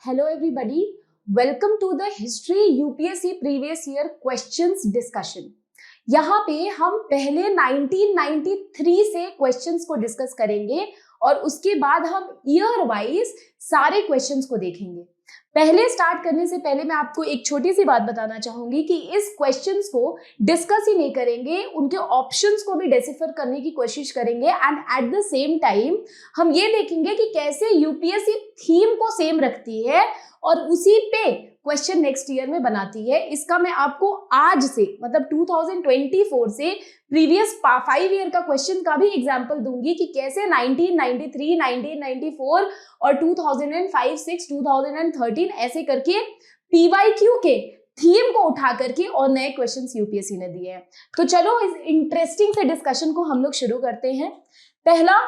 Hello everybody, welcome to the History UPSC Previous Year Questions Discussion। यहाँ पे हम पहले 1993 से क्वेश्चंस को डिस्कस करेंगे और उसके बाद हम ईयर वाइज सारे क्वेश्चंस को देखेंगे। पहले स्टार्ट करने से पहले मैं आपको एक छोटी सी बात बताना चाहूंगी कि इस क्वेश्चंस को डिस्कस ही नहीं करेंगे, उनके ऑप्शंस को भी डिसिफर करने की कोशिश करेंगे and at the same time हम ये देखेंगे कि कैसे यूपीएससी थीम को सेम रखती है और उसी पे क्वेश्चन नेक्स्ट ईयर में बनाती है। इसका मैं आपको आज से मतलब 2024 से प्रीवियस 5 ईयर का क्वेश्चन का भी एग्जांपल दूंगी कि कैसे 1993, 1994 और 2005, 6, 2013 ऐसे करके पीवाईक्यू के थीम को उठा करके और नए क्वेश्चंस यूपीएससी ने दिए हैं। तो चलो इस इंटरेस्टिंग से डिस्कशन को हम लोग शुरू करते हैं। पहला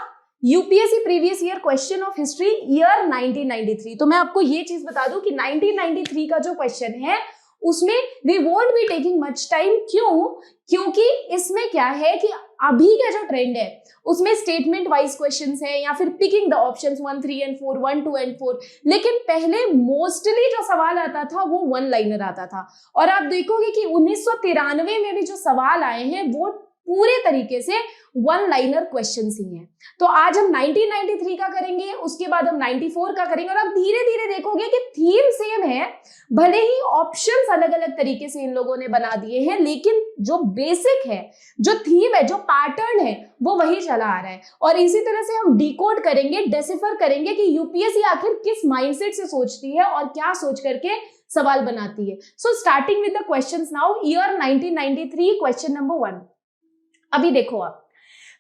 UPSC previous year question of history year 1993। तो मैं आपको ये चीज बता दूं कि 1993 का जो क्वेश्चन है उसमें we won't be taking much time. क्योंकि इसमें क्या है कि अभी का जो ट्रेंड है उसमें स्टेटमेंट वाइज क्वेश्चंस है या फिर picking the options 1, 3 and 4, 1, 2 and 4। लेकिन पहले मोस्टली जो सवाल आता था वो वन लाइनर आता था और आप देखोगे कि 1993 में भी जो सवाल आए हैं वो पूरे तरीके से वन लाइनर क्वेश्चंस ही हैं। तो आज हम 1993 का करेंगे, उसके बाद हम 94 का करेंगे और आप धीरे धीरे देखोगे कि थीम सेम है, भले ही ऑप्शंस अलग अलग तरीके से इन लोगों ने बना दिए हैं, लेकिन जो बेसिक है, जो थीम है, जो पैटर्न है वो वही चला आ रहा है। और इसी तरह से हम डिकोड करेंगे, डेसिफर करेंगे कि यूपीएससी आखिर किस माइंडसेट से सोचती है और क्या सोच करके सवाल बनाती है। So starting with the questions now, year 1993, question number 1। अभी देखो आप,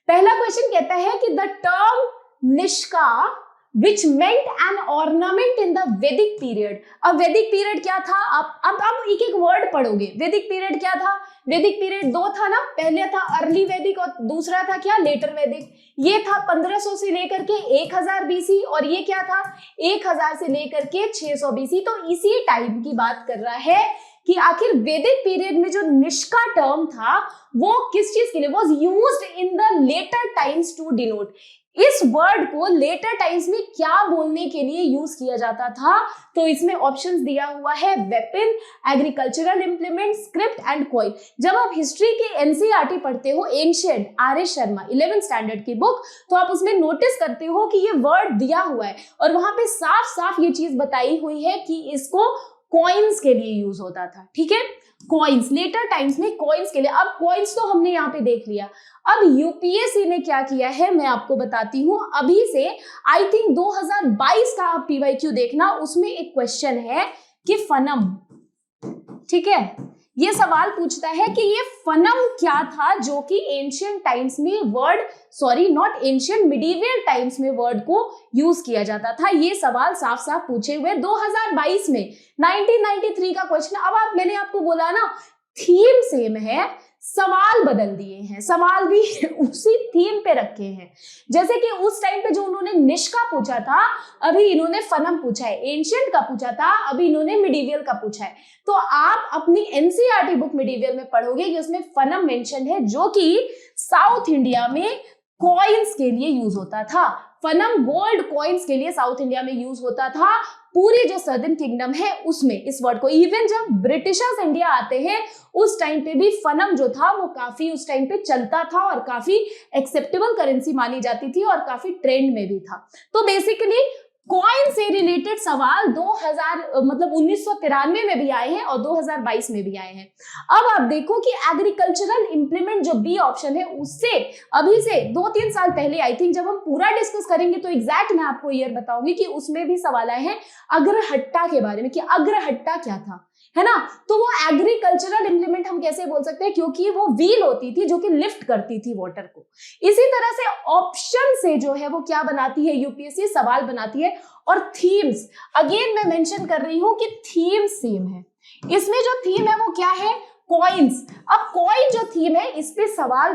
पहला क्वेश्चन कहता है कि the term Nishka which meant an ornament in the Vedic period। अब वैदिक पीरियड क्या था? अब एक एक वर्ड पढ़ोगे। वैदिक पीरियड क्या था? वैदिक पीरियड दो था ना, पहले था अर्ली वैदिक और दूसरा था क्या? लेटर वैदिक। ये था 1500 से लेकर के 1000 बीसी और ये क्या था? 1000 से लेकर के 600 बीसी। तो इसी टाइम की बात कर रहा है कि आखिर वैदिक पीरियड में जो निष्का टर्म था वो किस चीज के लिए was used in the later times to denote. इस वर्ड को लेटर टाइम्स में क्या बोलने के लिए यूज किया जाता था? तो इसमें ऑप्शंस दिया हुआ है weapon, agricultural implement, script and coin. जब आप हिस्ट्री के एनसीईआरटी पढ़ते हो, ancient, RS. Sharma 11th standard की बुक, तो आप उसमें नोटिस करते हो कि ये वर्ड दिया हुआ है और वहां पे साफ साफ ये चीज बताई हुई है कि इसको कॉइन्स के लिए यूज होता था। ठीक है, कॉइन्स, लेटर टाइम्स में कॉइन्स के लिए। अब कॉइन्स तो हमने यहाँ पे देख लिया। अब यूपीएससी ने क्या किया है मैं आपको बताती हूँ। अभी से आई थिंक 2022 का आप पीवाईक्यू देखना, उसमें एक क्वेश्चन है कि फनम, ठीक है, ये सवाल पूछता है कि ये फनम क्या था जो कि एंशिएंट टाइम्स में word, sorry not ancient, medieval times में वर्ड को यूज किया जाता था। ये सवाल साफ साफ पूछे हुए 2022 में, 1993 का क्वेश्चन। अब मैंने आपको बोला ना, थीम सेम है, सवाल बदल दिए हैं, सवाल भी उसी थीम पे रखे हैं। जैसे कि उस टाइम पे जो उन्होंने निष्का पूछा था, अभी इन्होंने फनम पूछा है। एंशिएंट का पूछा था, अभी इन्होंने मिडीवियल का पूछा है। तो आप अपनी एनसीईआरटी बुक मिडीवियल में पढ़ोगे कि उसमें फनम मेंशन है, जो कि साउथ इंडिया में कॉइन्स के लिए यूज होता था। फनम गोल्ड कॉइन्स के लिए साउथ इंडिया में यूज होता था। पूरी जो सदर्न किंगडम है उसमें इस वर्ड को, इवन जब ब्रिटिशर्स इंडिया आते हैं उस टाइम पे भी फनम जो था वो काफी उस टाइम पे चलता था और काफी एक्सेप्टेबल करेंसी मानी जाती थी और काफी ट्रेंड में भी था। तो बेसिकली कॉइन से रिलेटेड सवाल 1993 में भी आए हैं और 2022 में भी आए हैं। अब आप देखो कि एग्रीकल्चरल इंप्लीमेंट जो बी ऑप्शन है, उससे अभी से 2-3 साल पहले, आई थिंक जब हम पूरा डिस्कस करेंगे तो एग्जैक्ट मैं आपको ईयर बताऊंगी कि उसमें भी सवाल आए हैं अग्रहट्टा के बारे में कि अग्रहट्टा क्या था, है ना। तो वो एग्रीकल्चरल इंप्लीमेंट हम कैसे बोल सकते हैं, क्योंकि वो व्हील होती थी जो कि लिफ्ट करती थी वाटर को। इसी तरह से ऑप्शन से जो है वो क्या बनाती है यूपीएससी, सवाल बनाती है। और थीम्स, अगेन मैं मेंशन कर रही हूं कि थीम सेम है। इसमें जो थीम है वो क्या है? कॉइन्स। अब कॉइन जो थीम है इस पे सवाल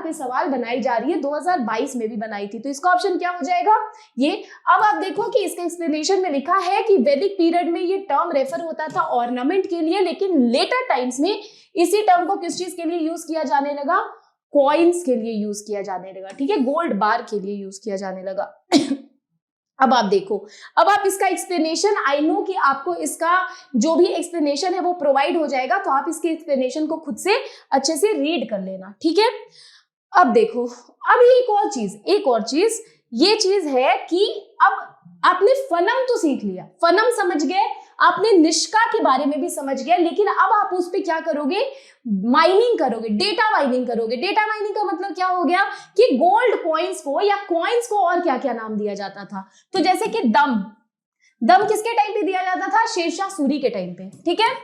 बनाई जा रही है, 2022 में भी बनाई थी। तो इसका ऑप्शन क्या हो जाएगा? ये। अब आप देखो कि इसके एक्सप्लेनेशन में लिखा है कि वैदिक पीरियड में ये टर्म रेफर होता था ऑर्नामेंट के लिए, लेकिन लेटर टाइम्स में इसी टर्म को किस चीज के लिए यूज किया जाने लगा? कॉइन्स के लिए यूज किया जाने लगा। ठीक है, गोल्ड बार के लिए यूज किया जाने लगा। अब आप देखो, अब आप इसका एक्सप्लेनेशन, आई नो कि आपको इसका जो भी एक्सप्लेनेशन है वो प्रोवाइड हो जाएगा, तो आप इसके एक्सप्लेनेशन को खुद से अच्छे से रीड कर लेना, ठीक है। अब देखो, अब एक और चीज ये चीज है कि अब आपने फनम तो सीख लिया, फनम समझ गए, आपने निष्का के बारे में भी समझ गए, लेकिन अब आप उस पे क्या करोगे, माइनिंग करोगे, डेटा माइनिंग करोगे। डेटा माइनिंग का मतलब क्या हो गया कि गोल्ड कॉइन्स को या कॉइन्स को और क्या क्या नाम दिया जाता था, तो जैसे कि दम किसके टाइम पे दिया जाता था, शेरशाह सूरी के टाइम पे, ठीक है।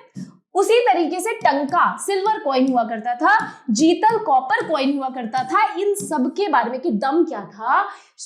उसी तरीके से टंका सिल्वर कॉइन हुआ करता था, जीतल कॉपर कॉइन हुआ करता था। इन सब के बारे में कि दम क्या था,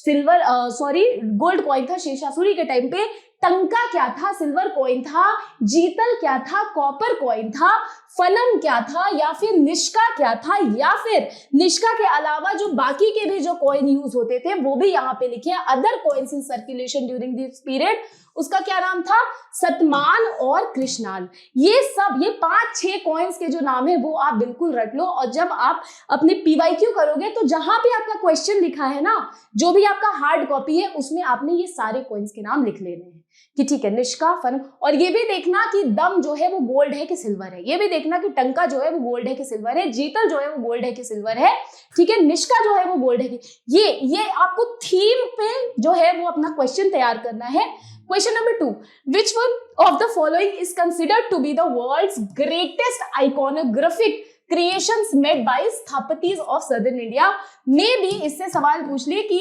गोल्ड कॉइन था शेरशाह सूरी के टाइम पे, टंका क्या था, सिल्वर कॉइन था, जीतल क्या था, कॉपर कॉइन था, फनम क्या था, या फिर निष्का क्या था, या फिर निष्का के अलावा जो बाकी के भी जो कॉइन यूज होते थे वो भी यहाँ पे लिखे, other coins in circulation during this period, उसका क्या नाम था, सतमान और कृष्णाल। ये 5-6 कॉइन्स के जो नाम है वो आप बिल्कुल रट लो, और जब आप अपने पीवाईक्यू करोगे तो जहां पे आपका क्वेश्चन लिखा है ना, जो भी आपका हार्ड कॉपी है उसमें आपने ये सारे कॉइन्स के नाम लिख लेने हैं कि ठीक है, निष्का, फनम, और ये भी देखना कि दम जो है वो गोल्ड है कि सिल्वर है, ये भी देखना कि टंका जो है वो गोल्ड है कि सिल्वर है, जीतल जो है वो गोल्ड है कि सिल्वर है, ठीक है, निष्का जो है वो गोल्ड है कि, ये आपको थीम पे जो है वो अपना क्वेश्चन तैयार करना है। Question number 2. Which one of the following is considered to be the world's greatest iconographic creations made by Sthapatis of Southern India? Maybe इससे सवाल पूछ ले कि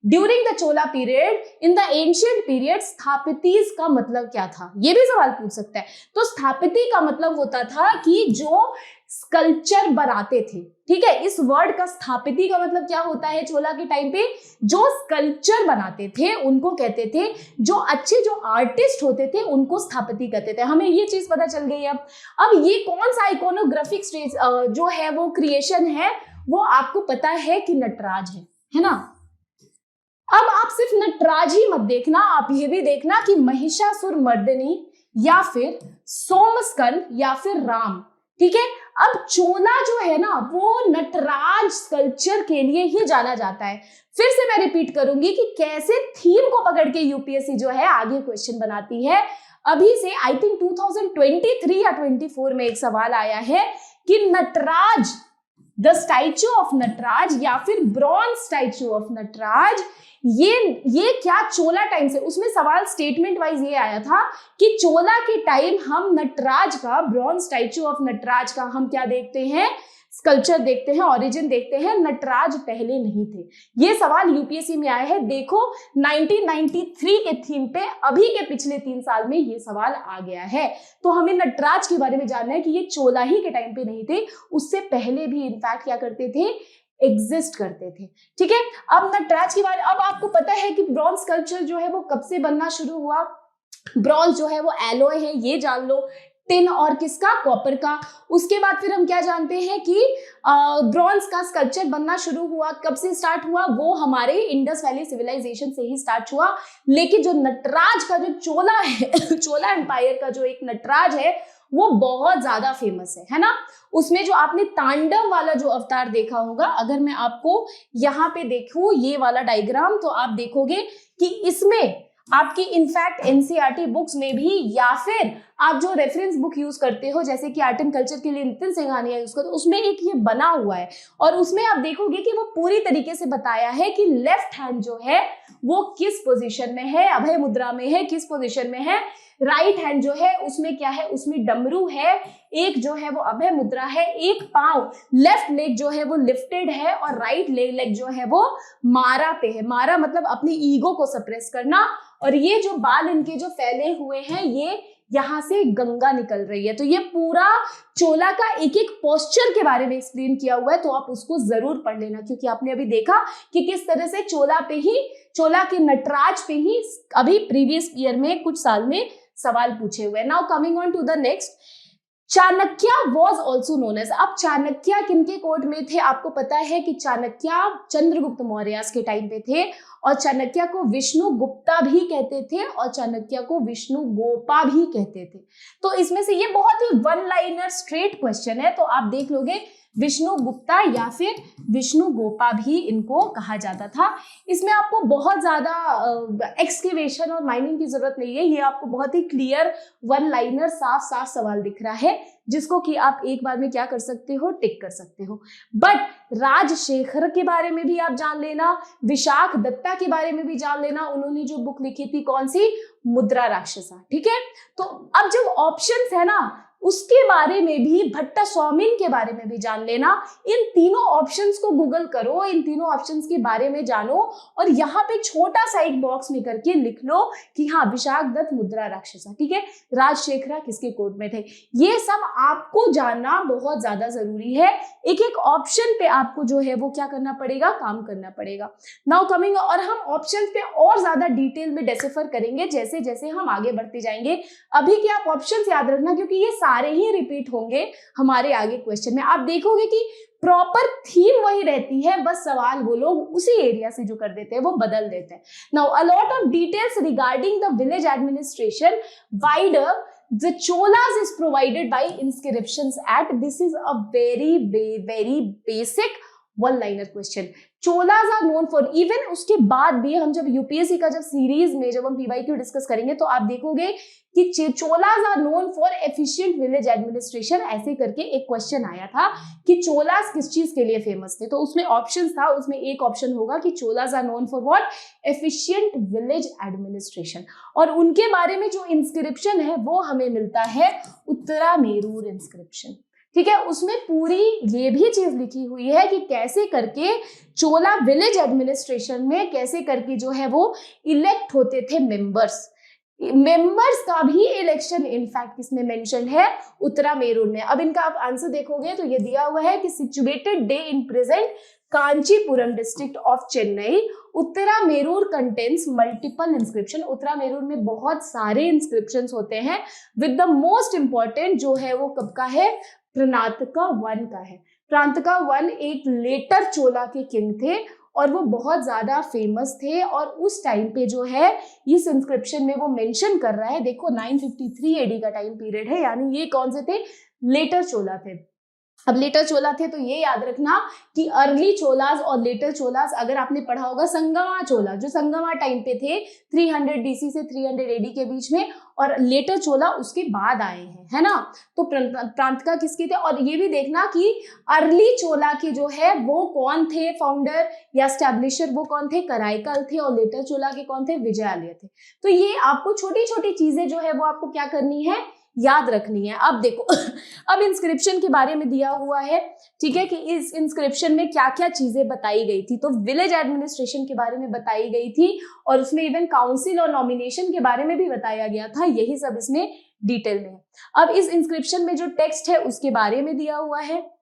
during the Chola period, in the ancient period, स्थापितीज का मतलब क्या था, ये भी सवाल पूछ सकता है। तो स्थापिती का मतलब होता था कि जो स्कल्पचर बनाते थे, ठीक है। इस वर्ड का स्थापिती का मतलब क्या होता है, चोला के टाइम पे जो स्कल्पचर बनाते थे उनको कहते थे, जो आर्टिस्ट होते थे उनको स्थापिती कहते थे। हमें ये चीज पता चल गई। अब ये कौन सा आइकोनोग्राफिक जो है वो क्रिएशन है, वो आपको पता है कि नटराज है ना। अब आप सिर्फ नटराज ही मत देखना, आप ये भी देखना कि महिषासुर मर्दिनी या फिर सोमस्कंद या फिर राम, ठीक है। अब चोला जो है ना वो नटराज स्कल्पचर के लिए ही जाना जाता है। फिर से मैं रिपीट करूंगी कि कैसे थीम को पकड़ के यूपीएससी जो है आगे क्वेश्चन बनाती है। अभी से आई थिंक 2023 या 24 में एक सवाल आया है कि Nataraja, the statue of Nataraja या फिर ब्रॉन्ज स्टैचू ऑफ नटराज, ये क्या चोला टाइम से, उसमें सवाल स्टेटमेंट वाइज ये आया था कि चोला के टाइम हम नटराज का, ब्रॉन्ज स्टैचू ऑफ नटराज का हम क्या देखते हैं, स्कल्पचर देखते हैं, ओरिजिन देखते हैं, नटराज पहले नहीं थे। ये सवाल यूपीएससी में आया है। देखो 1993 के थीम पे अभी के पिछले 3 साल में ये सवाल आ गया है। तो हमें नटराज के बारे में जानना है कि ये चोला ही के टाइम पे नहीं थे, उससे पहले भी इनफैक्ट क्या करते थे, एग्जिस्ट करते थे, ठीक है। अब नटराज के बारे, अब आपको पता है कि ब्रॉन्ज स्कल्पचर जो है वो कब से बनना शुरू हुआ। ब्रॉन्ज जो है वो एलॉय है, ये जान लो, टिन और किसका, कॉपर का। उसके बाद फिर हम क्या जानते हैं कि ब्रॉन्ज का स्कल्पचर बनना शुरू हुआ, कब से स्टार्ट हुआ, वो हमारे इंडस वैली सिविलाइजेशन से ही स्टार्ट हुआ। लेकिन जो नटराज का जो चोला है चोला एम्पायर का जो एक नटराज है वो बहुत ज्यादा फेमस है ना। उसमें जो आपने तांडव वाला जो अवतार देखा होगा, अगर मैं आपको यहाँ पे देखूं ये वाला डायग्राम, तो आप देखोगे कि इसमें आपकी इनफैक्ट एनसीईआरटी बुक्स में भी, या फिर आप जो रेफरेंस बुक यूज करते हो जैसे कि आर्ट एंड कल्चर के लिए नितिन सिंघानिया यूज करते हो, उसमें एक ये बना हुआ है, और उसमें आप देखोगे कि वो पूरी तरीके से बताया है कि लेफ्ट हैंड जो है वो किस पोजीशन में है, अभय मुद्रा में है, किस पोजीशन में है। राइट हैंड जो है उसमें क्या है, उसमें डमरू है, एक जो है वो अभय मुद्रा है, एक पांव, लेफ्ट लेग जो है वो लिफ्टेड है, और राइट लेग जो है वो मारा पे है। मारा मतलब अपनी ईगो को सप्रेस करना। और ये जो बाल इनके जो फैले हुए हैं, ये यहाँ से गंगा निकल रही है। तो ये पूरा चोला का एक एक पोस्चर के बारे में एक्सप्लेन किया हुआ है, तो आप उसको जरूर पढ़ लेना, क्योंकि आपने अभी देखा कि किस तरह से चोला के नटराज पे ही अभी प्रीवियस ईयर में कुछ साल में सवाल पूछे हुए। Now coming on to the next, Chanakya was also known as. अब चाणक्य किनके कोर्ट में थे, आपको पता है कि चाणक्य चंद्रगुप्त मौर्य के टाइम पे थे, और चाणक्य को विष्णु गुप्ता भी कहते थे, और चाणक्य को विष्णु गोपा भी कहते थे। तो इसमें से ये बहुत ही वन लाइनर स्ट्रेट क्वेश्चन है, तो आप देख लोगे विष्णु गुप्ता या फिर विष्णु गोपा भी इनको कहा जाता था। इसमें आपको बहुत ज्यादा एक्सकेवेशन और माइनिंग की जरूरत नहीं है, ये आपको बहुत ही क्लियर वन लाइनर साफ साफ सवाल दिख रहा है जिसको कि आप एक बार में क्या कर सकते हो, टिक कर सकते हो। बट राजशेखर के बारे में भी आप जान लेना, विशाख दत्ता के बारे में भी जान लेना, उन्होंने जो बुक लिखी थी कौन सी, मुद्रा राक्षसा। ठीक है, तो अब जब ऑप्शंस है ना उसके बारे में भी, भट्टा स्वामिन के बारे में भी जान लेना। इन तीनों ऑप्शंस को गूगल करो, इन तीनों ऑप्शंस के बारे में जानो और यहाँ पे छोटा सा एक बॉक्स में करके लिख लो कि हाँ विशाख दत्त मुद्रा राक्षसा, ठीक है, राजशेखरा किसके कोर्ट में थे। ये सब आपको जानना बहुत ज्यादा जरूरी है। एक एक ऑप्शन पे आपको जो है वो क्या करना पड़ेगा, काम करना पड़ेगा। नाउ कमिंग, और हम ऑप्शन पे और ज्यादा डिटेल में डेसिफर करेंगे जैसे जैसे हम आगे बढ़ते जाएंगे। अभी के आप ऑप्शन याद रखना क्योंकि ये सारे ही रिपीट होंगे हमारे आगे क्वेश्चन में। आप देखोगे कि प्रॉपर थीम वही रहती है, बस सवाल वो लोग उसी एरिया से जो कर देते हैं वो बदल देते हैं। Now a lot of details regarding the village administration wider the cholas is provided by inscriptions at, this is a very basic one liner question. Cholas are known for, even उसके बाद भी हम जब यूपीएससी का जब सीरीज में जब हम पीवाईक्यू डिस्कस करेंगे तो आप देखोगे कि Cholas are known for efficient village administration, ऐसे करके एक क्वेश्चन आया था कि चोलाज किस चीज के लिए फेमस थे। तो उसमें ऑप्शन था, उसमें एक ऑप्शन होगा कि Cholas are known for what, efficient village administration. और उनके बारे में जो इंस्क्रिप्शन है वो हमें मिलता है उत्तरामेरूर इंस्क्रिप्शन। ठीक है, उसमें पूरी ये भी चीज लिखी हुई है कि कैसे करके चोला विलेज एडमिनिस्ट्रेशन में कैसे करके जो है वो इलेक्ट होते थे मेंबर्स का भी इलेक्शन इनफैक्ट किसमें मेंशन है, उत्तरामेरूर में। अब इनका आप आंसर देखोगे तो ये दिया हुआ है कि सिचुएटेड डे in present Kanchipuram district of Chennai, Uthiramerur contains multiple inscription. Uthiramerur में बहुत सारे इंस्क्रिप्शंस होते हैं, विद द मोस्ट इंपॉर्टेंट जो है वो कब का है, प्रांतका वन का है। प्रांतका वन एक लेटर चोला के किंग थे और वो बहुत ज्यादा फेमस थे और उस टाइम पे जो है इस इंस्क्रिप्शन में वो मेंशन कर रहा है, देखो 953 एडी का टाइम पीरियड है, यानी ये कौन से थे, लेटर चोला थे। अब लेटर चोला थे तो ये याद रखना कि अर्ली चोलास और लेटर चोलास, अगर आपने पढ़ा होगा संगमा चोला जो संगमा टाइम पे थे 300 डीसी से 300 एडी के बीच में, और लेटर चोला उसके बाद आए हैं, है ना। तो प्रांतका किसके थे, और ये भी देखना कि अर्ली चोला के जो है वो कौन थे फाउंडर या स्टैब्लिशर, वो कौन थे, कराईकल थे, और लेटर चोला के कौन थे, विजयालय थे। तो ये आपको छोटी छोटी चीजें जो है वो आपको क्या करनी है, याद रखनी है। अब देखो अब इंस्क्रिप्शन के बारे में दिया हुआ है, ठीक है, कि इस इंस्क्रिप्शन में क्या क्या चीजें बताई गई थी। तो विलेज एडमिनिस्ट्रेशन के बारे में बताई गई थी और उसमें इवन काउंसिल और नॉमिनेशन के बारे में भी बताया गया था, यही सब इसमें डिटेल में है। अब इस इंस्क्रिप्शन में जो टेक्स्ट है उसके बारे में दिया हुआ है।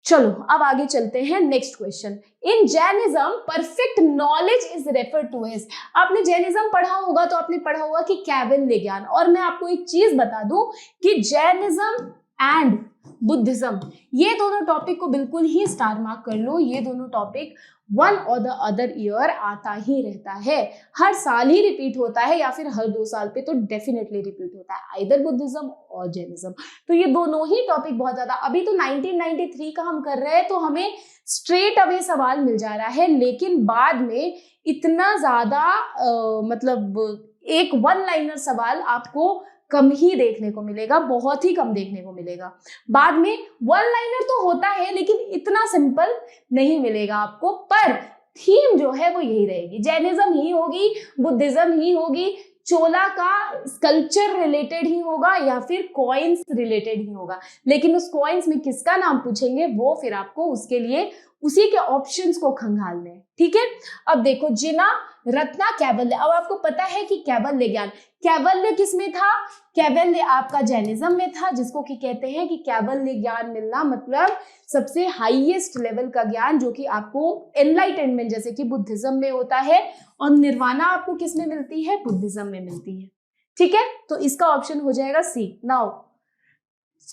चलो अब आगे चलते हैं, next question. In Jainism perfect knowledge is refer to as, आपने जैनिज्म पढ़ा होगा तो आपने पढ़ा होगा कि कैवल्य ज्ञान। और मैं आपको एक चीज बता दूं कि जैनिज्म एंड बुद्धिज्म, ये दोनों टॉपिक को बिल्कुल ही स्टार मार्क कर लो। ये दोनों टॉपिक वन और द अदर ईयर आता ही रहता है, हर साल ही रिपीट होता है या फिर हर 2 साल पे तो डेफिनेटली रिपीट होता है, आइदर बुद्धिज्म और जैनिज्म। तो ये दोनों ही टॉपिक बहुत ज्यादा, अभी तो 1993 का हम कर रहे हैं तो हमें स्ट्रेट अवे सवाल मिल जा रहा है, लेकिन बाद में इतना ज्यादा मतलब एक वन लाइनर सवाल आपको कम ही देखने को मिलेगा, बहुत ही कम देखने को मिलेगा। बाद में वन लाइनर तो होता है लेकिन इतना सिंपल नहीं मिलेगा आपको, पर थीम जो है वो यही रहेगी, जैनिज्म ही होगी, बुद्धिज्म ही होगी, चोला का स्कल्पचर रिलेटेड ही होगा या फिर कॉइन्स रिलेटेड ही होगा। लेकिन उस कॉइन्स में किसका नाम पूछेंगे वो फिर आपको उसके लिए उसी के ऑप्शंस को खंगालने हैं, ठीक है। अब देखो जिना रत्ना कैवल्य, अब आपको पता है कि कैवल्य ज्ञान, कैवल्य किस में था, कैवल्य आपका जैनिज्म में था, जिसको कि कहते हैं कि कैवल्य ज्ञान मिलना मतलब सबसे हाईएस्ट लेवल का ज्ञान, जो कि आपको एनलाइटनमेंट जैसे कि बुद्धिज्म में होता है, और निर्वाणा आपको किस में मिलती है, बुद्धिज्म में मिलती है, ठीक है। तो इसका ऑप्शन हो जाएगा C. Now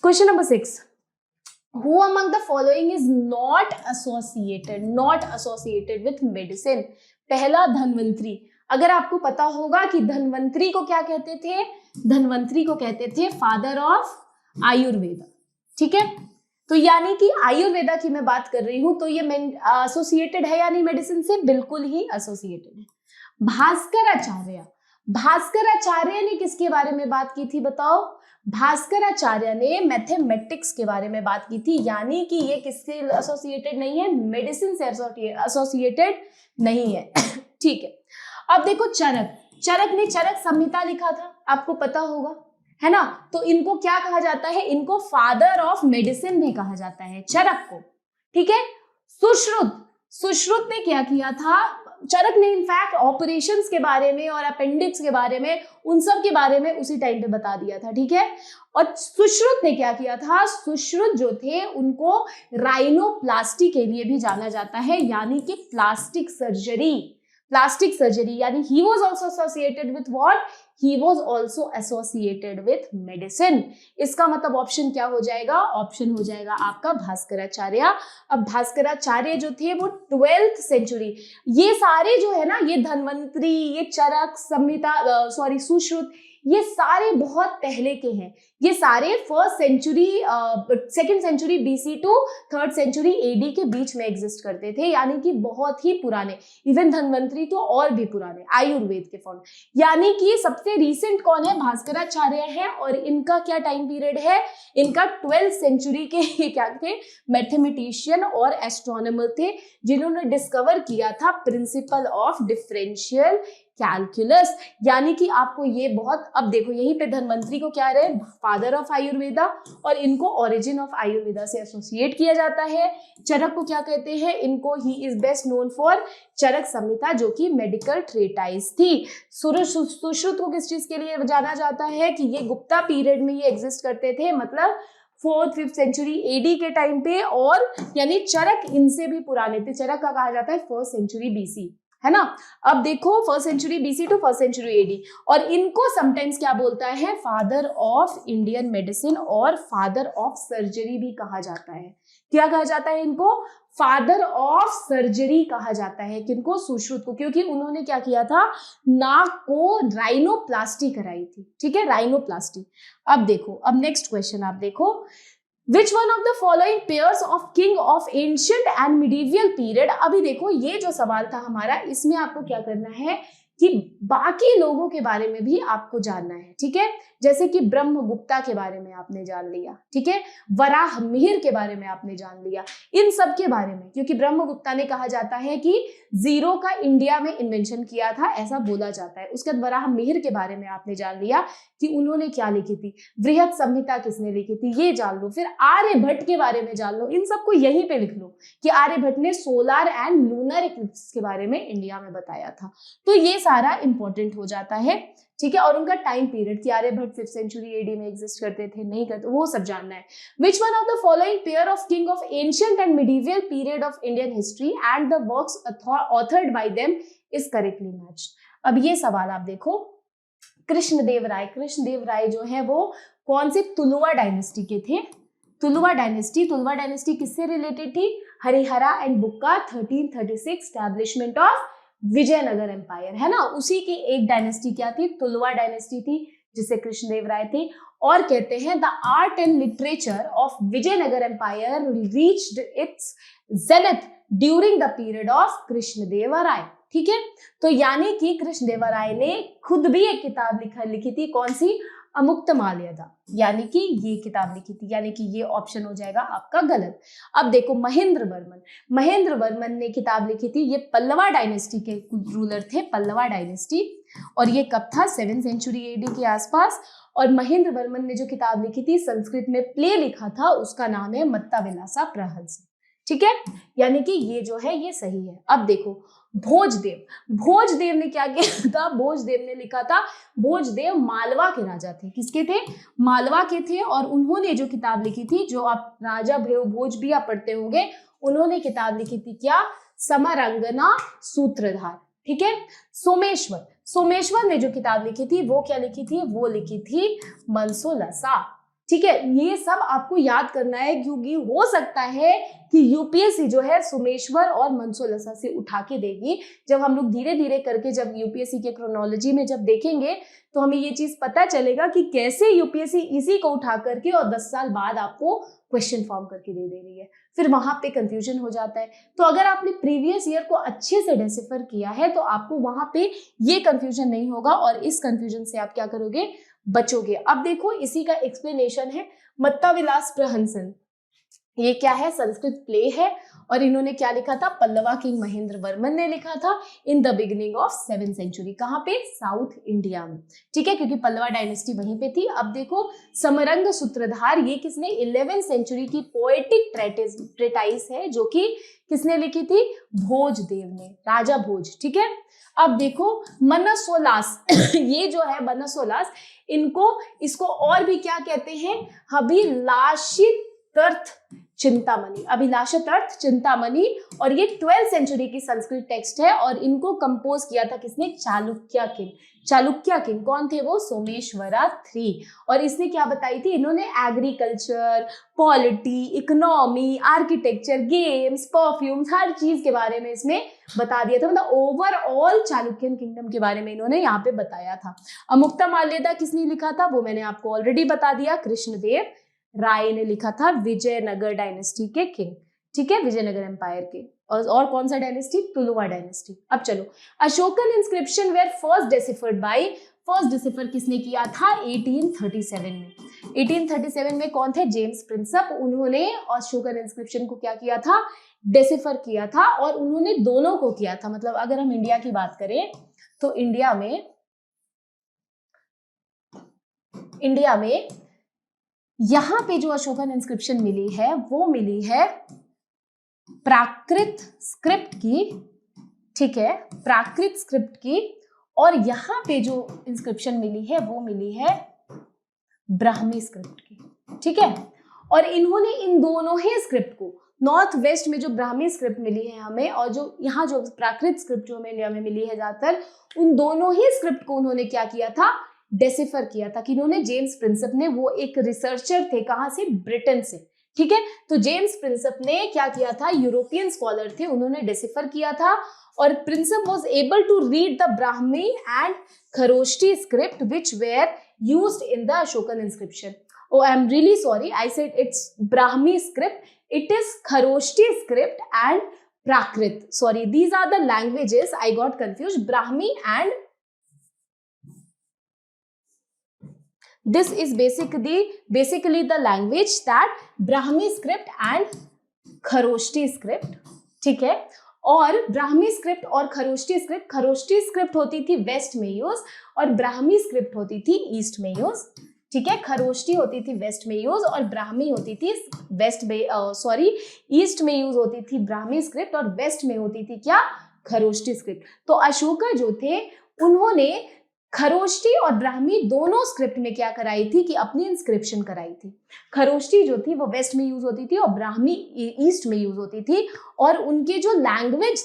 question number 6, who among the following is not associated with medicine? पहला धन्वंतरी। अगर आपको पता होगा कि धन्वंतरी को क्या कहते थे, धन्वंतरी को कहते थे फादर ऑफ आयुर्वेद, ठीक है। तो यानी कि आयुर्वेदा की मैं बात कर रही हूं तो ये एसोसिएटेड है या नहीं मेडिसिन से, बिल्कुल ही एसोसिएटेड है। भास्कराचार्य, भास्कराचार्य ने किसके बारे में बात की थी बताओ? भास्कराचार्य ने मैथमेटिक्स के बारे में बात की थी, यानी कि ये किससे एसोसिएटेड नहीं है? मेडिसिन से एसोसिएटेड नहीं है। ठीक है, अब देखो चरक, चरक ने चरक संहिता लिखा था, आपको पता होगा, है ना? तो इनको क्या कहा जाता है? इनको फादर ऑफ मेडिसिन भी कहा जाता है चरक को। ठीक है, सुश्रुत, सुश्रुत ने क्या किया था? चरक ने इनफैक्ट ऑपरेशंस के बारे में और अपेंडिक्स के बारे में, उन सब के बारे में उसी टाइम पे बता दिया था। ठीक है, और सुश्रुत ने क्या किया था? सुश्रुत जो थे उनको राइनोप्लास्टी के लिए भी जाना जाता है, यानी कि प्लास्टिक सर्जरी, प्लास्टिक सर्जरी, यानी he was also associated with what? He was also associated with medicine। इसका मतलब ऑप्शन क्या हो जाएगा? ऑप्शन हो जाएगा आपका भास्कराचार्य। अब भास्कराचार्य जो थे वो 12th सेंचुरी, ये सारे जो है ना, ये धन्वंतरी, ये चरक, संहिता, सॉरी सुश्रुत, ये सारे बहुत पहले के हैं। ये सारे first century, second century BC to third century AD के बीच में एग्जिस्ट करते थे, यानी कि बहुत ही पुराने। इवन धन्वंतरी तो और भी पुराने, आयुर्वेद के फॉर्म। यानी कि सबसे रीसेंट कौन है? भास्कराचार्य है, और इनका क्या टाइम पीरियड है? इनका 12th सेंचुरी के क्या थे? मैथमेटिशियन और एस्ट्रोनॉमर थे, जिन्होंने डिस्कवर किया था प्रिंसिपल ऑफ डिफरेंशियल कैलकुलस। यानी कि आपको ये बहुत, अब देखो यहीं पे धन्वंतरी को क्या रहे? फादर ऑफ आयुर्वेदा, और इनको ओरिजिन ऑफ आयुर्वेदा से एसोसिएट किया जाता है। चरक को क्या कहते हैं? इनको he is best known for Charaka Samhita, जो कि मेडिकल ट्रेटाइज थी। सुश्रुत को किस चीज के लिए जाना जाता है? कि ये गुप्ता पीरियड में ये एग्जिस्ट करते थे, मतलब 4th-5th सेंचुरी एडी के टाइम पे, और यानी चरक इनसे भी पुराने थे। चरक का कहा जाता है 1st सेंचुरी बीसी, है ना? अब देखो 1st century BC to 1st century AD, और इनको समटाइम्स क्या बोलता है? फादर ऑफ इंडियन मेडिसिन और फादर ऑफ सर्जरी भी कहा जाता है। क्या कहा जाता है इनको? फादर ऑफ सर्जरी कहा जाता है। किनको? सुश्रुत को, क्योंकि उन्होंने क्या किया था? नाक को राइनोप्लास्टी कराई थी। ठीक है, राइनोप्लास्टी। अब देखो, अब नेक्स्ट क्वेश्चन आप देखो, Which one of the following pairs of king of ancient and medieval period? अभी देखो ये जो सवाल था हमारा, इसमें आपको क्या करना है कि बाकी लोगों के बारे में भी आपको जानना है। ठीक है, जैसे कि ब्रह्मगुप्ता के बारे में आपने जान लिया, ठीक है, वराह मिहिर के बारे में आपने जान लिया, इन सब के बारे में, क्योंकि ब्रह्मगुप्ता ने कहा जाता है कि जीरो का इंडिया में इन्वेंशन किया था, ऐसा बोला जाता है। उसके बाद वराह मिहिर के बारे में आपने जान लिया कि उन्होंने क्या लिखी थी, बृहद संहिता किसने लिखी थी, ये जान लो। फिर आर्यभट्ट के बारे में जान लो, इन सबको यहीं पे लिख लो कि आर्यभट्ट ने सोलर एंड लूनर इक्लिप्स के बारे में इंडिया में बताया था। तो ये सारा इंपॉर्टेंट हो जाता है। ठीक है, और उनका टाइम पीरियड कि आर्यभट्ट 5th सेंचुरी एडी में एग्जिस्ट करते थे, नहीं करते, वो सब जानना है। Which one of the following pair of king of ancient and medieval period of Indian history and the works authored bye them is correctly matched? अब ये सवाल आप देखो, कृष्णदेवराय, कृष्णदेवराय जो है वो कौन से तुलुवा डायनेस्टी के थे? तुलुवा डायनेस्टी किससे रिलेटेड थी? Harihara and Bukka 1336 establishment of Vijayanagara empire, है ना, उसी की एक डायनेस्टी क्या थी? तुलुवा डायनेस्टी थी, जिसे कृष्णदेवराय थे। और कहते हैं the art and literature of Vijayanagara empire reached its zenith during the period of Krishnadevaraya. ठीक है, तो यानी कि कृष्णदेवराय ने खुद भी एक किताब लिखी थी, कौन सी? अमुक्तमाल्यदा, यानी कि ये किताब लिखी थी, यानी कि ये ऑप्शन हो जाएगा आपका गलत। अब देखो महेंद्र वर्मन ने किताब लिखी थी, ये पल्लवा डायनेस्टी के रूलर थे, पल्लवा डायनेस्टी, और ये कब था? 7th सेंचुरी एडी के आसपास। और महेंद्र वर्मन ने जो किताब लिखी थी, संस्कृत में प्ले लिखा था, उसका नाम है मत्ताविलासा प्रहंस। ठीक है, यानी कि ये जो है ये सही है। अब देखो भोजदेव ने क्या किया था? भोजदेव ने लिखा था, भोजदेव मालवा के राजा थे। किसके थे? मालवा के थे, और उन्होंने जो किताब लिखी थी, जो आप राजा भोज भी आप पढ़ते होंगे, उन्होंने किताब लिखी थी क्या? समरंगना सूत्रधार। ठीक है, सोमेश्वर ने जो किताब लिखी थी वो क्या लिखी थी? वो लिखी थी मनसोलसा। ठीक है, ये सब आपको याद करना है, क्योंकि हो सकता है कि यूपीएससी जो है सुमेश्वर और मनसोलसा से उठा के देगी। जब हम लोग धीरे धीरे करके जब यूपीएससी के क्रोनोलॉजी में जब देखेंगे तो हमें ये चीज पता चलेगा कि कैसे यूपीएससी इसी को उठा करके और 10 साल बाद आपको क्वेश्चन फॉर्म करके दे रही है, फिर वहां पे कंफ्यूजन हो जाता है। तो अगर आपने प्रीवियस ईयर को अच्छे से डेसिफर किया है तो आपको वहां पे ये कंफ्यूजन नहीं होगा और इस कंफ्यूजन से आप क्या करोगे, बचोगे। अब देखो इसी का एक्सप्लेनेशन है मत्ताविलास प्रहंसन। ये क्या है, संस्कृत प्ले है और इन्होंने क्या लिखा था, पल्लवा किंग महेंद्र वर्मन ने लिखा था in the beginning of 7th century. कहाँ पे, साउथ इंडिया में, ठीक है, क्योंकि पल्लवा डायनेस्टी वहीं पे थी। अब देखो समरंग सूत्रधार, ये किसने, 11th सेंचुरी की पोएटिक ट्रेटाइस है जो कि किसने लिखी थी, भोजदेव ने, राजा भोज, ठीक है। अब देखो मनसोलास ये जो है मनसोलास, इसको और भी क्या कहते हैं, अभिलाषित चिंतामणि, अभिलाषित चिंतामणि, और ये 12th सेंचुरी की संस्कृत टेक्स्ट है और इनको कंपोज किया था किसने, चालुक्य किंग। चालुक्य किंग कौन थे वो, सोमेश्वरा III। और इसने क्या बताई थी, इन्होंने agriculture, polity, economy, architecture, games, perfumes, हर चीज के बारे में इसमें बता दिया था, मतलब ओवरऑल चालुक्यन किंगडम के बारे में इन्होंने यहाँ पे बताया था। मुक्तामाल्यदा किसने लिखा था, वो मैंने आपको ऑलरेडी बता दिया, कृष्णदेव राय ने लिखा था, विजयनगर डायनेस्टी के किंग, ठीक है, विजयनगर एम्पायर के। और कौन सा डायनेस्टी, तुलुवा डायनेस्टी। अब चलो, Ashokan inscription were first deciphered by, first decipher किसने किया था, 1837 में। 1837 में कौन थे, जेम्स प्रिंसप, उन्होंने अशोकन इंस्क्रिप्शन को क्या किया था, डेसिफर किया था, और उन्होंने दोनों को किया था। मतलब अगर हम इंडिया की बात करें तो इंडिया में यहां पे जो अशोकन इंस्क्रिप्शन मिली है वो मिली है प्राकृत स्क्रिप्ट की, ठीक है, प्राकृत स्क्रिप्ट की, और यहां पे जो इंस्क्रिप्शन मिली है वो मिली है ब्राह्मी स्क्रिप्ट की, ठीक है। और इन्होंने इन दोनों ही स्क्रिप्ट को, नॉर्थ वेस्ट में जो ब्राह्मी स्क्रिप्ट मिली है हमें और जो यहाँ जो प्राकृत स्क्रिप्ट जो हमें इंडिया में मिली है ज्यादातर, उन दोनों ही स्क्रिप्ट को उन्होंने क्या किया था, डेसिफर किया था। कि इन्होंने, जेम्स प्रिंसप ने, वो एक रिसर्चर थे, कहां से, ब्रिटेन से, ठीक है। तो जेम्स प्रिंसप ने क्या किया था, यूरोपियन स्कॉलर थे, उन्होंने डेसिफर किया था। और Prinsep was able to read the Brahmi and Kharosthi script which were used in the Ashokan inscription. Oh, I'm really sorry. I said it's Brahmi script. It is Kharoshti script and Prakrit. Sorry, these are the languages. I got confused. Brahmi and this is basically the language that Brahmi script and Kharoshti script. ठीक है। और Brahmi script और Kharosthi script होती थी waste में use और Brahmi script होती थी ईस्ट में यूज, ठीक है। खरोष्टी होती थी वेस्ट में यूज और ब्राह्मी होती थी ईस्ट में यूज होती थी ब्राह्मी स्क्रिप्ट और वेस्ट में होती थी क्या, खरोष्टी स्क्रिप्ट। तो अशोका जो थे उन्होंने खरोष्टी और ब्राह्मी दोनों स्क्रिप्ट में क्या कराई थी कि अपनी इंस्क्रिप्शन कराई थी। खरोष्टी जो थी वो वेस्ट में यूज होती थी और ब्राह्मी ईस्ट में यूज होती थी। और उनके जो लैंग्वेज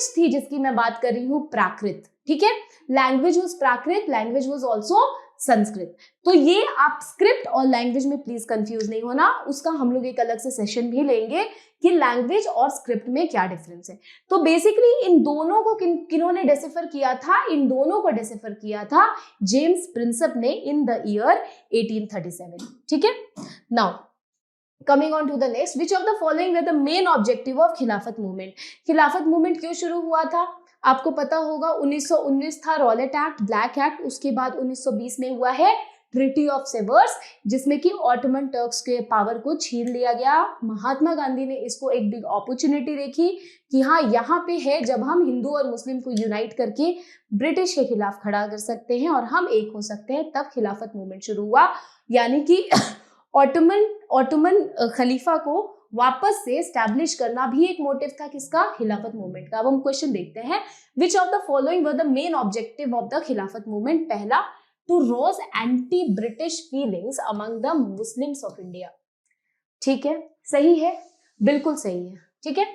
थी जिसकी मैं बात कर रही हूँ, प्राकृत, ठीक है। Language was Prakrit, language was also Sanskrit. तो ये आप स्क्रिप्ट और लैंग्वेज में प्लीज कंफ्यूज नहीं होना, उसका हम लोग एक अलग से सेशन भी लेंगे कि लैंग्वेज और स्क्रिप्ट में क्या डिफरेंस है। तो बेसिकली इन दोनों को किन्होंने डेसिफर किया था, इन दोनों को डेसिफर किया था जेम्स प्रिंसप ने इन द ईयर 1837, ठीक है। Now coming on to the next, which of the following were the main objective of Khilafat movement. Khilafat movement क्यों शुरू हुआ था, आपको पता होगा 1919 था रॉलेट एक्ट, ब्लैक एक्ट, उसके बाद 1920 में हुआ है ट्रीटी ऑफ सेवर्स, जिसमें कि ऑटोमन टर्क्स के पावर को छीन लिया गया। महात्मा गांधी ने इसको एक बिग अपॉर्चुनिटी देखी कि हाँ यहाँ पे है, जब हम हिंदू और मुस्लिम को यूनाइट करके ब्रिटिश के खिलाफ खड़ा कर सकते हैं और हम एक हो सकते हैं, तब खिलाफत मूवमेंट शुरू हुआ। यानी कि ऑटोमन खलीफा को वापस से स्टैब्लिश करना भी एक मोटिव था किसका, खिलाफत मूवमेंट का। अब हम क्वेश्चन देखते हैं, which of the following were the main objective of the Khilafat movement. पहला, to rouse anti British feelings among the Muslims of India, ठीक है, सही है, बिल्कुल सही है, ठीक है।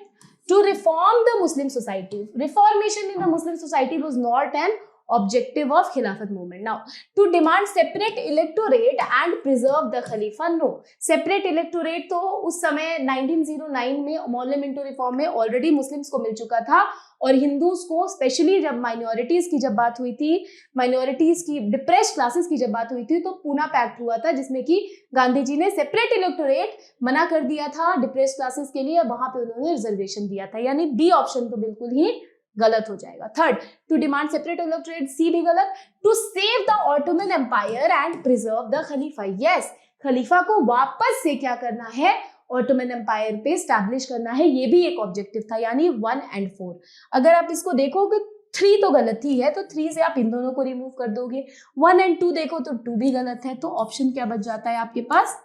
To reform the Muslim society, reformation in the Muslim society was not an objective of Khilafat movement. Now to demand separate electorate and preserve the Khalifa. No, separate electorate तो उस समय 1909 में मौलवी मिंटो रिफॉर्म में ऑलरेडी मुस्लिम्स को मिल चुका था, और हिंदूज को स्पेशली जब माइनॉरिटीज की जब बात हुई थी, माइनॉरिटीज की डिप्रेस्ड क्लासेस की जब बात हुई थी, तो पूना पैक्ट हुआ था जिसमें कि गांधी जी ने सेपरेट इलेक्टोरेट मना कर दिया था डिप्रेस्ड क्लासेस के लिए, वहां पे उन्होंने रिजर्वेशन दिया था. यानी बी ऑप्शन तो बिल्कुल ही गलत हो जाएगा. Third, to demand separate electorate, C भी गलत. To save the Ottoman Empire and preserve the Khalifa. Yes, Khalifa को वापस से क्या करना है, ऑटोमन एम्पायर पे स्टैब्लिश करना है, ये भी एक ऑब्जेक्टिव था. यानी 1 और 4. अगर आप इसको देखोगे 3 तो गलत ही है, तो 3 से आप इन दोनों को रिमूव कर दोगे. 1 और 2 देखो तो 2 भी गलत है, तो ऑप्शन क्या बच जाता है आपके पास,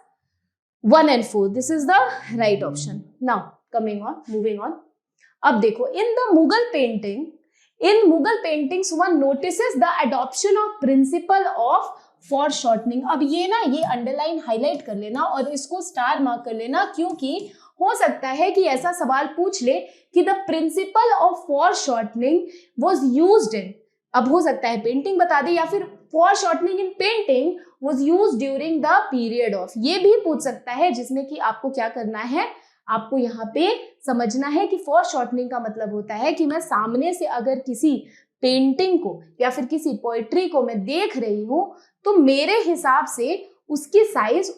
1 और 4. This is the right option. Now coming on, moving on. अब देखो, in Mughal paintings one notices the adoption of principle of foreshortening. अब ये ना, ये अंडरलाइन हाईलाइट कर लेना और इसको स्टार मार्क कर लेना, क्योंकि हो सकता है कि ऐसा सवाल पूछ ले कि the principle of for shortening was used इन. अब हो सकता है पेंटिंग बता दे, या फिर for shortening in painting was used during the period of, ये भी पूछ सकता है, जिसमें कि आपको क्या करना है, आपको यहाँ पे समझना है कि फॉर शॉर्टनिंग का मतलब होता है कि मैं सामने से अगर किसी पेंटिंग को या फिर किसी पोएट्री को मैं देख रही हूं, तो मेरे हिसाब से उसकी साइज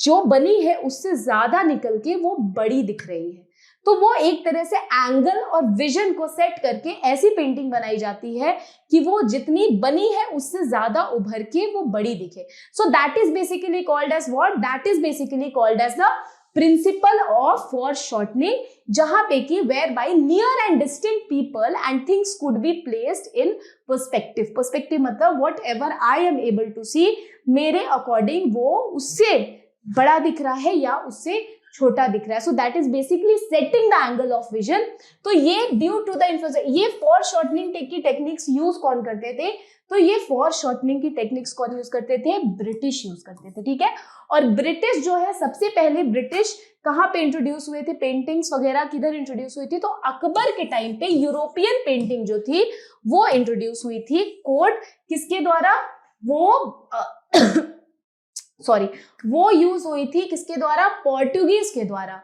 जो बनी है उससे ज्यादा निकल के वो बड़ी दिख रही है. तो वो एक तरह से एंगल और विजन को सेट करके ऐसी पेंटिंग बनाई जाती है कि वो जितनी बनी है उससे ज्यादा उभर के वो बड़ी दिखे. So that is basically called as what, that is basically called as the principle of foreshortening, जहां पे कि whereby near and distant people and things could be placed in perspective. Perspective मतलब whatever I am able to see, मेरे according वो उससे बड़ा दिख रहा है या उससे छोटा दिख रहा है. सो that is basically setting the angle of vision. तो ये ड्यू टू द इन्फ्लुएंस, ये फॉर शॉर्टनिंग की टेक्निक्स यूज कौन करते थे, तो ये फॉर शॉर्टनिंग की टेक्निक्स कौन यूज करते थे, ब्रिटिश यूज करते थे. ठीक है, और ब्रिटिश जो है, सबसे पहले ब्रिटिश कहाँ पे इंट्रोड्यूस हुए थे, पेंटिंग्स वगैरह किधर इंट्रोड्यूस हुई थी, तो अकबर के टाइम पे यूरोपियन पेंटिंग जो थी वो इंट्रोड्यूस हुई थी. कोड किसके द्वारा, वो सॉरी वो यूज हुई थी किसके द्वारा, पोर्टुगीज के द्वारा.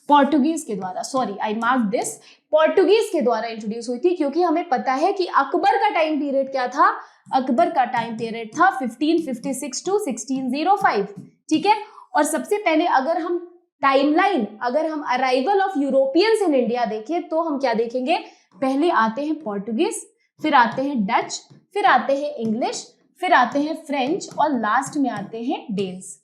पोर्टुगीज के द्वारा, sorry I mark this, Portuguese के द्वारा इंट्रोड्यूस हुई थी. क्योंकि हमें पता है कि अकबर का टाइम पीरियड क्या था, अकबर का टाइम पीरियड था 1556 टू 1605. ठीक है, और सबसे पहले अगर हम टाइमलाइन, अगर हम arrival of Europeans in India देखें तो हम क्या देखेंगे, पहले आते हैं पोर्टुगीज, फिर आते हैं डच, फिर आते हैं इंग्लिश, फिर आते हैं फ्रेंच, और लास्ट में आते हैं डेन्स.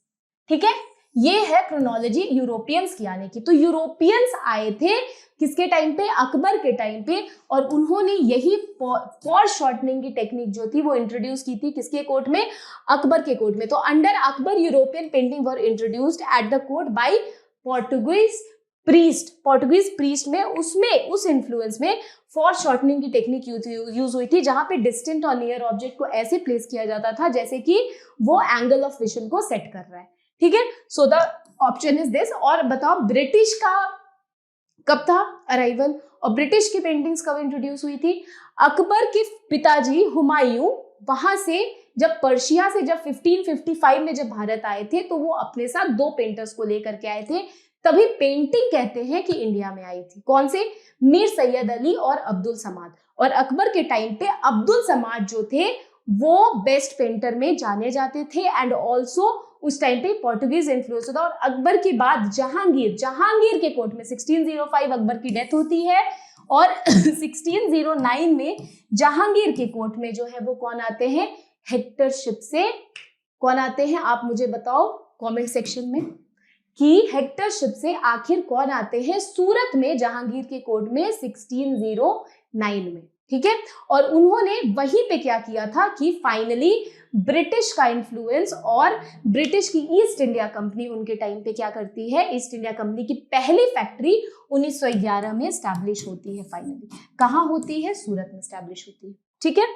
ठीक है, ये है क्रोनोलॉजी यूरोपियंस की आने की. तो यूरोपियंस आए थे किसके टाइम पे, अकबर के टाइम पे, और उन्होंने यही फॉर शॉर्टनिंग की टेक्निक जो थी वो इंट्रोड्यूस की थी किसके कोर्ट में, अकबर के कोर्ट में. तो under Akbar European painting were introduced at the court by Portuguese priest. Portuguese priest में, उसमें उस इन्फ्लुएंस में फॉर शॉर्टनिंग की टेक्निक यूज हुई थी, जहां पे डिस्टेंट और नियर ऑब्जेक्ट को ऐसे प्लेस किया जाता था जैसे कि वो एंगल ऑफ विजन को सेट कर रहा है. ठीक है, so the option is this. और बताओ ब्रिटिश का कब था अराइवल, और ब्रिटिश की पेंटिंग्स कब इंट्रोड्यूस हुई थी, अकबर के पिताजी हुमायूं वहां से जब पर्शिया से जब 1555 में जब भारत आए थे, तो वो अपने साथ 2 पेंटर्स को लेकर के आए थे. तभी पेंटिंग कहते हैं कि इंडिया में आई थी. कौन से, मीर सैयद अली और अब्दुल समाद. और अकबर के टाइम पे अब्दुल समाद जो थे वो बेस्ट पेंटर में जाने जाते थे, एंड ऑल्सो उस टाइम पे पोर्टुगीज इन्फ्लुएंस होता. और अकबर के बाद जहांगीर के कोर्ट में 1605 अकबर की डेथ होती है, और 1609 में जहांगीर के कोर्ट में जो है वो कौन आते हैं, हेक्टरशिप से कौन आते हैं, आप मुझे बताओ कमेंट सेक्शन में कि हेक्टरशिप से आखिर कौन आते हैं सूरत में जहांगीर के कोर्ट में 1609 में. ठीक है, और उन्होंने वहीं पे क्या किया था कि फाइनली ब्रिटिश का इन्फ्लुएंस, और ब्रिटिश की ईस्ट इंडिया कंपनी उनके टाइम पे क्या करती है, ईस्ट इंडिया कंपनी की पहली फैक्ट्री 1911 में स्टैब्लिश होती है. फाइनली कहाँ होती है, सूरत में स्टैब्लिश होती है. ठीक है,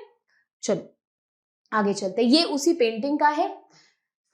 चलो आगे चलते. ये उसी पेंटिंग का है.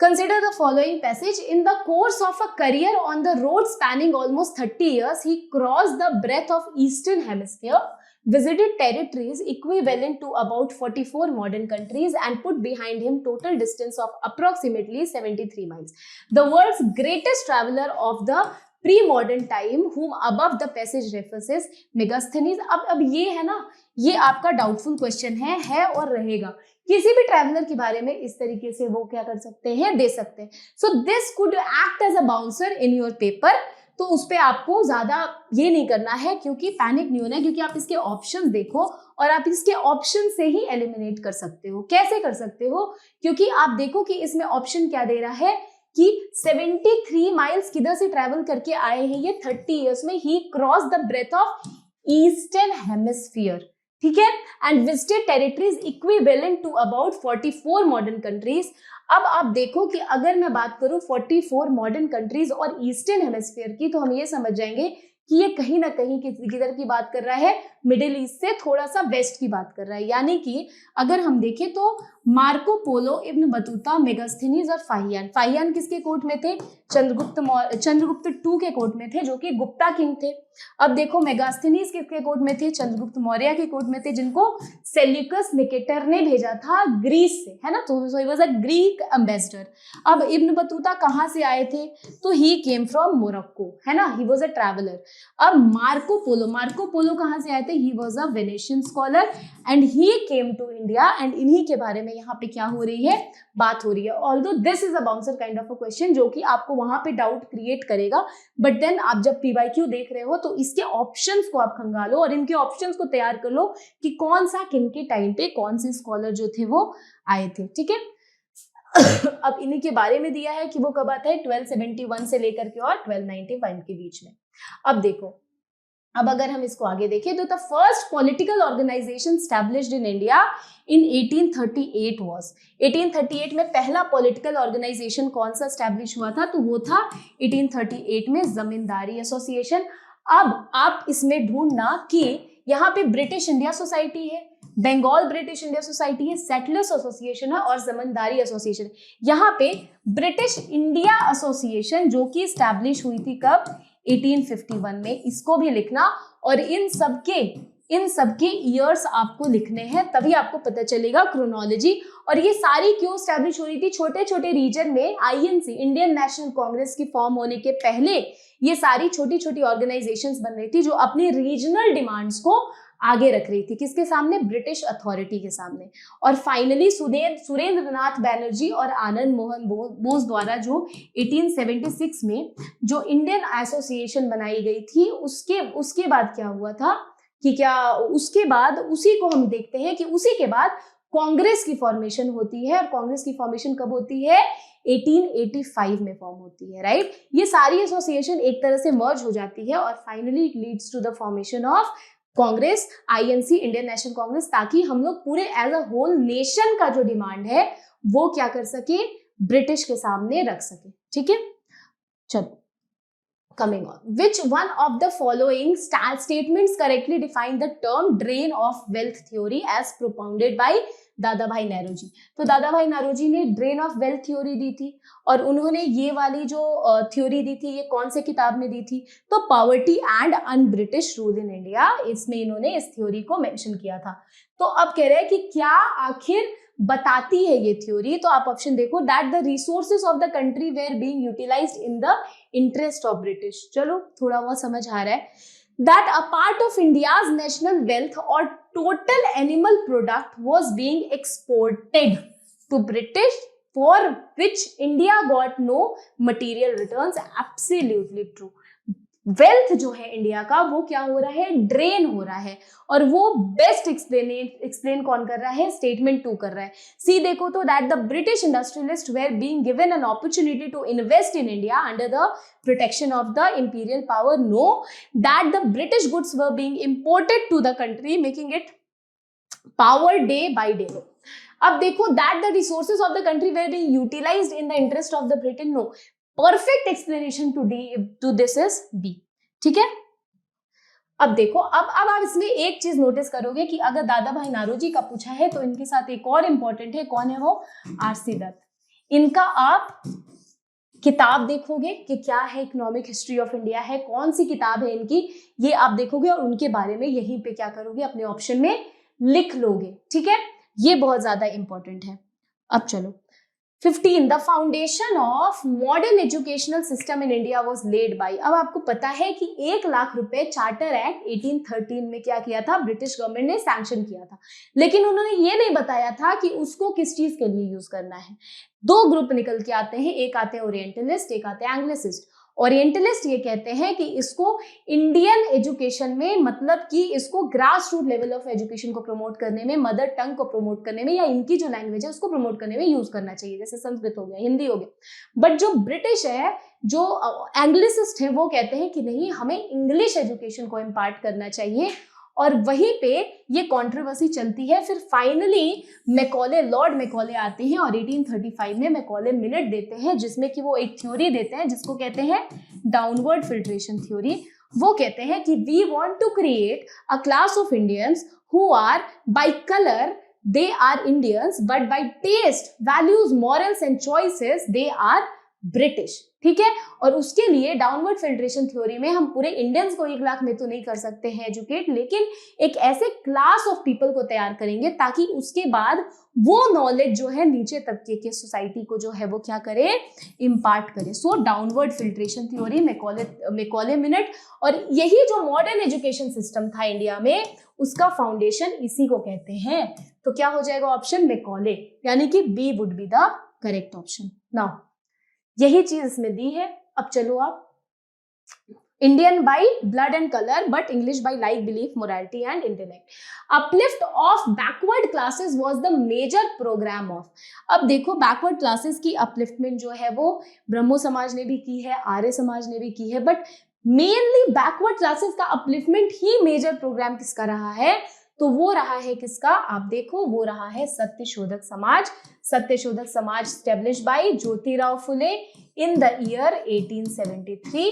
Consider the following passage. In the course of a career on the road spanning almost 30 years, he crossed the breadth of Eastern Hemisphere, visited territories equivalent to about 44 modern countries and put behind him total distance of approximately 73 miles. The world's greatest traveler of the pre-modern time whom above the passage references Megasthenes. अब ये है ना, ये आपका doubtful question है और रहेगा। किसी भी ट्रैवलर के बारे में इस तरीके से वो क्या कर सकते हैं, दे सकते हैं। So this could act as a bouncer in your paper. तो उस पर आपको ज्यादा ये नहीं करना है, क्योंकि पैनिक नहीं होना है, क्योंकि आप इसके ऑप्शन देखो और आप इसके ऑप्शन से ही एलिमिनेट कर सकते हो। कैसे कर सकते हो? क्योंकि आप देखो कि इसमें ऑप्शन क्या दे रहा है कि 73 माइल्स किधर से ट्रैवल करके आए हैं ये 30 इयर्स में। He cross the breadth of eastern hemisphere, ठीक है, and visited territories equivalent to about 44 modern countries. अब आप देखो कि अगर मैं बात करूं 44 मॉडर्न कंट्रीज और ईस्टर्न हेमिस्फीयर की, तो हम ये समझ जाएंगे कि ये कहीं ना कहीं किधर की बात कर रहा है, मिडिल ईस्ट से थोड़ा सा वेस्ट की बात कर रहा है। यानी कि अगर हम देखें तो Marco Polo, Ibn Battuta, Megasthenes और फाहियान किसके कोर्ट में थे? चंद्रगुप्त टू के कोर्ट में थे, जो कि गुप्ता किंग थे। अब देखो मेगास्थनीज किसके कोर्ट में थे? चंद्रगुप्त मौर्य के कोर्ट में थे, जिनको सेल्यूकस निकेटर ने भेजा था ग्रीस से, है ना। तो ही वाज अ ग्रीक एम्बेसडर। अब इब्न बतूता कहाँ से आए थे? तो ही केम फ्रॉम मोरक्को, है ना, ही वाज अ ट्रैवलर। अब मार्को पोलो कहाँ से आए थे? He was a Venetian scholar and he came to India. And इन्हीं के बारे में यहाँ पे क्या हो रही है, बात हो रही है। Although this is a bouncer kind of a question, जो कि आपको वहां पे डाउट क्रिएट करेगा, बट देन आप जब पीवाईक्यू देख रहे हो तो इसके ऑप्शंस को आप खंगालो और इनके ऑप्शंस को तैयार कर लो कि कौन सा किन के टाइम पे कौन से स्कॉलर जो थे वो आए थे, ठीक है। अब इन्हीं के बारे में दिया है कि वो कब आता है, 1271 से लेकर के और 1291 के बीच में। अब देखो, अब अगर हम इसको आगे देखें तो the first political organisation established in India in 1838 was. 1838 में पहला पॉलिटिकल ऑर्गेनाइजेशन कौन सा एस्टैब्लिश हुआ था? तो वो था 1838 में जमींदारी एसोसिएशन। अब आप इसमें ढूंढना कि यहाँ पे ब्रिटिश इंडिया सोसाइटी है, बंगाल ब्रिटिश इंडिया सोसाइटी है, सेटलर्स एसोसिएशन है और जमींदारी एसोसिएशन। यहाँ पे ब्रिटिश इंडिया एसोसिएशन जो कि एस्टैब्लिश हुई थी कब? 1851 में। इसको भी लिखना और इन सबके ईयर्स आपको लिखने हैं, तभी आपको पता चलेगा क्रोनोलॉजी। और ये सारी क्यों एस्टैब्लिश हो रही थी? छोटे छोटे रीजन में आईएनसी, इंडियन नेशनल कांग्रेस की फॉर्म होने के पहले ये सारी छोटी छोटी ऑर्गेनाइजेशंस बन रही थी, जो अपनी रीजनल डिमांड्स को आगे रख रही थी। किसके सामने? ब्रिटिश अथॉरिटी के सामने। और फाइनली सुरेंद्रनाथ बैनर्जी और आनंद मोहन बोस द्वारा जो 1876 में जो इंडियन एसोसिएशन बनाई गई थी, उसके बाद क्या हुआ था कि उसके बाद उसी को हम देखते हैं कि उसी के बाद कांग्रेस की फॉर्मेशन होती है। और कांग्रेस की फॉर्मेशन कब होती है? 1885 में फॉर्म होती है, राइट। ये सारी एसोसिएशन एक तरह से मर्ज हो जाती है और finally it leads to the formation of Congress, INC, Indian National Congress, ताकि हम लोग पूरे एज अ होल नेशन का जो डिमांड है वो क्या कर सके? ब्रिटिश के सामने रख सके, ठीक है। चलो, coming on, which one of the following statements correctly define the term drain of wealth theory as propounded by दादा भाई नेहरू जी? तो दादा भाई नेहरू जी ने ड्रेन ऑफ वेल्थ थ्योरी दी थी और उन्होंने ये वाली जो थ्योरी दी थी, ये कौन से किताब में दी थी? तो poverty and un British rule in India, इसमें इन्होंने इस थ्योरी को मेंशन किया था। तो अब कह रहे हैं कि क्या आखिर बताती है ये थ्योरी? तो आप ऑप्शन देखो, that the resources of the country were being utilised in the interest of British. चलो, थोड़ा बहुत समझ आ रहा है। That a part of India's national wealth or total animal product was being exported to British, for which India got no material returns. Absolutely true. Wealth जो है India का वो क्या हो रहा है? ड्रेन हो रहा है। और वो बेस्ट एक्सप्लेन कौन कर रहा है? स्टेटमेंट 2 कर रहा है। सी देखो तो, that the British industrialist were being given an opportunity to invest in India under the protection of the imperial power. No, that the British goods were being imported to the country making it power day by day. अब देखो, that the resources of the country were being utilised in the interest of the Britain. No, perfect explanation to this is B, ठीक है। अब देखो, अब आप इसमें एक चीज नोटिस करोगे कि अगर दादा भाई नेहरू जी का पूछा है तो इनके साथ एक और इंपॉर्टेंट है। कौन है वो? आरसी दत्त। इनका आप किताब देखोगे कि क्या है, इकोनॉमिक हिस्ट्री ऑफ इंडिया है, कौन सी किताब है इनकी, ये आप देखोगे और उनके बारे में यहीं पे क्या करोगे, अपने ऑप्शन में लिख लोगे। ठीक है, ये बहुत ज्यादा इंपॉर्टेंट है। अब चलो 15, the foundation of modern educational system in India was led by. अब आपको पता है कि 1 लाख रुपए चार्टर एक्ट 1813 में क्या किया था, ब्रिटिश गवर्नमेंट ने सैंक्शन किया था, लेकिन उन्होंने ये नहीं बताया था कि उसको किस चीज के लिए यूज करना है। दो ग्रुप निकल के आते हैं, एक आते हैं ओरिएंटलिस्ट, एक आते हैं एंग्लिसिस्ट। ओरिएंटलिस्ट ये कहते हैं कि इसको इंडियन एजुकेशन में, मतलब कि इसको grass root level of education को प्रमोट करने में, मदर टंग को प्रमोट करने में, या इनकी जो लैंग्वेज है उसको प्रमोट करने में यूज करना चाहिए, जैसे संस्कृत हो गया, हिंदी हो गया। बट जो ब्रिटिश है, जो एंग्लिसिस्ट है, वो कहते हैं कि नहीं, हमें इंग्लिश एजुकेशन को इम्पार्ट करना चाहिए। और वहीं पे ये कंट्रोवर्सी चलती है। फिर फाइनली मैकॉले, लॉर्ड मैकॉले आते हैं और 1835 में मैकॉले मिनट देते हैं, जिसमें कि वो एक थ्योरी देते हैं जिसको कहते हैं डाउनवर्ड फिल्ट्रेशन थ्योरी। वो कहते हैं कि we want to create a class of Indians who are by colour they are Indians, but by taste, values, morals and choices they are British. ठीक है, और उसके लिए डाउनवर्ड फिल्ट्रेशन थ्योरी में हम पूरे इंडियंस को 1 लाख में तो नहीं कर सकते हैं एजुकेट, लेकिन एक ऐसे क्लास ऑफ पीपल को तैयार करेंगे ताकि उसके बाद वो नॉलेज जो है नीचे तबके के सोसाइटी को जो है वो क्या करे, इम्पार्ट करे। So downward filtration theory, Macaulay minute. और यही जो मॉडर्न एजुकेशन सिस्टम था इंडिया में, उसका फाउंडेशन इसी को कहते हैं। तो क्या हो जाएगा ऑप्शन, मैकॉले, यानी कि B would be the correct option. Now यही चीज इसमें दी है। अब चलो आप, Indian by blood and colour but English by like, belief, morality and intellect. Uplift of backward classes was the major programme of. अब देखो, बैकवर्ड क्लासेस की अपलिफ्टमेंट जो है वो ब्रह्मो समाज ने भी की है, आर्य समाज ने भी की है, बट मेनली बैकवर्ड क्लासेस का अपलिफ्टमेंट ही मेजर प्रोग्राम किसका रहा है, तो वो रहा है किसका, आप देखो, वो रहा है Satyashodhak Samaj. Satyashodhak Samaj establish by Jyotirao Phule in the year 1873।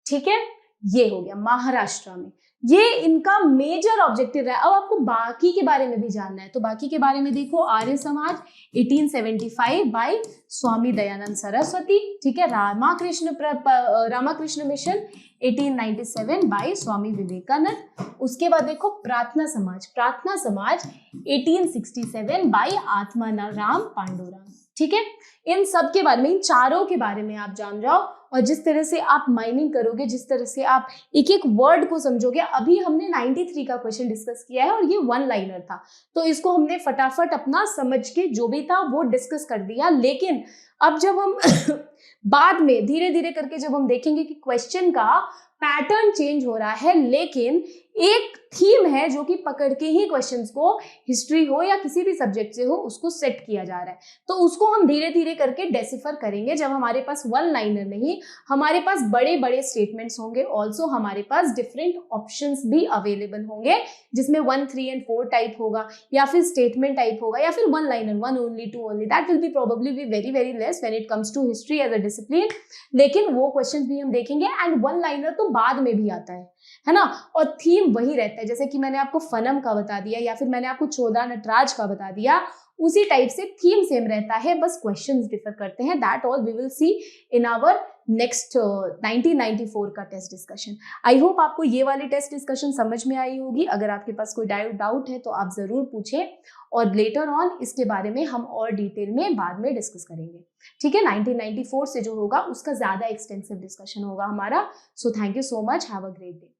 ठीक है, ये हो गया महाराष्ट्र में, ये इनका मेजर ऑब्जेक्टिव है। अब आपको बाकी के बारे में भी जानना है, तो बाकी के बारे में देखो, आर्य समाज 1875 बाय स्वामी दयानंद सरस्वती। ठीक है, रामाकृष्ण मिशन 1897 बाय स्वामी विवेकानंद। उसके बाद देखो प्रार्थना समाज, प्रार्थना समाज 1867 बाय आत्माराम पांडुरंग। ठीक है, इन सब के बारे में, इन चारों के बारे में आप जान जाओ, और जिस तरह से आप माइनिंग करोगे, जिस तरह से आप एक एक वर्ड को समझोगे। अभी हमने 93 का क्वेश्चन डिस्कस किया है और ये 1 लाइनर था, तो इसको हमने फटाफट अपना समझ के जो भी था वो डिस्कस कर दिया। लेकिन अब जब हम बाद में धीरे धीरे करके जब हम देखेंगे कि क्वेश्चन का पैटर्न चेंज हो रहा है, लेकिन एक थीम है जो कि पकड़ के ही क्वेश्चंस को, हिस्ट्री हो या किसी भी सब्जेक्ट से हो, उसको सेट किया जा रहा है, तो उसको हम धीरे धीरे करके डेसिफर करेंगे जब हमारे पास 1 लाइनर नहीं, हमारे पास बड़े बड़े स्टेटमेंट्स होंगे। ऑल्सो हमारे पास डिफरेंट ऑप्शंस भी अवेलेबल होंगे, जिसमें 1, 3 एंड 4 टाइप होगा, या फिर स्टेटमेंट टाइप होगा, या फिर 1 liner, 1 only, 2 only. That will be probably be very very less when it comes to history as a discipline, लेकिन वो क्वेश्चन भी हम देखेंगे। एंड 1 लाइनर तो बाद में भी आता है ना, और थीम वही रहता है, जैसे कि मैंने आपको फनम का बता दिया, या फिर मैंने आपको 14 नटराज का बता दिया, उसी टाइप से थीम सेम रहता है, बस क्वेश्चंस डिफर करते हैं। That all we will see in our next 1994 का टेस्ट डिस्कशन। आई होप आपको ये वाली टेस्ट डिस्कशन समझ में आई होगी। अगर आपके पास कोई डाउट है तो आप जरूर पूछें, और लेटर ऑन इसके बारे में हम और डिटेल में बाद में डिस्कस करेंगे। ठीक है, 1994 से जो होगा उसका ज्यादा एक्सटेंसिव डिस्कशन होगा हमारा। So thank you so much, have a great day.